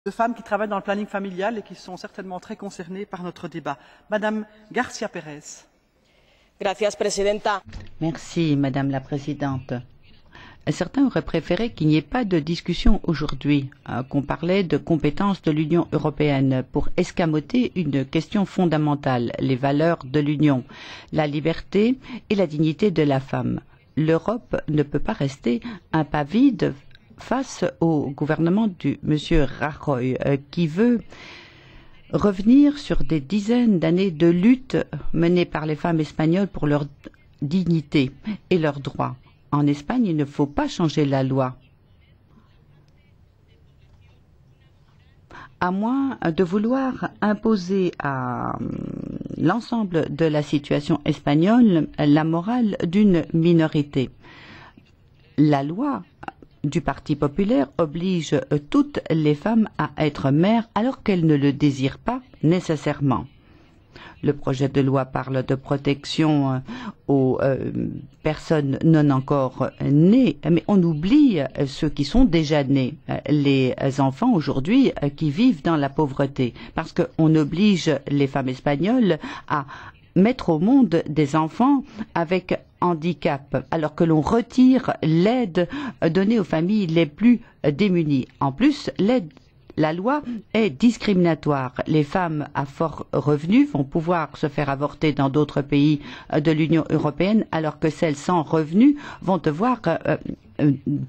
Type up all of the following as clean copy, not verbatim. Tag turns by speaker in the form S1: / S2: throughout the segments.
S1: de femmes qui travaillent dans le planning familial et qui sont certainement très concernées par notre débat. Madame García Pérez.
S2: Gracias, presidenta.
S3: Merci, Madame la Présidente. Certains auraient préféré qu'il n'y ait pas de discussion aujourd'hui, qu'on parlait de compétences de l'Union européenne pour escamoter une question fondamentale, les valeurs de l'Union, la liberté et la dignité de la femme. L'Europe ne peut pas rester un pas vide face au gouvernement de M. Rajoy, qui veut revenir sur des dizaines d'années de lutte menées par les femmes espagnoles pour leur dignité et leurs droits. En Espagne, il ne faut pas changer la loi, à moins de vouloir imposer à l'ensemble de la situation espagnole la morale d'une minorité. La loi du Parti populaire oblige toutes les femmes à être mères alors qu'elles ne le désirent pas nécessairement. Le projet de loi parle de protection aux personnes non encore nées, mais on oublie ceux qui sont déjà nés, les enfants aujourd'hui qui vivent dans la pauvreté, parce qu'on oblige les femmes espagnoles à mettre au monde des enfants avec handicap, alors que l'on retire l'aide donnée aux familles les plus démunies. En plus, la loi est discriminatoire. Les femmes à fort revenu vont pouvoir se faire avorter dans d'autres pays de l'Union européenne, alors que celles sans revenus vont devoir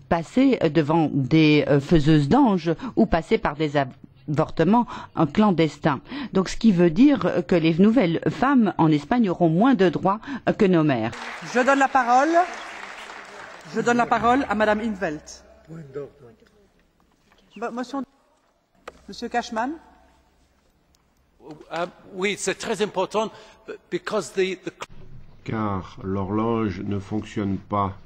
S3: passer devant des faiseuses d'anges ou passer par des avortements clandestins. Donc, ce qui veut dire que les nouvelles femmes en Espagne auront moins de droits que nos mères.
S1: Je donne la parole à Madame in 't Veld. Motion. Monsieur Cashman.
S4: Oui, c'est très important, because
S5: car l'horloge ne fonctionne pas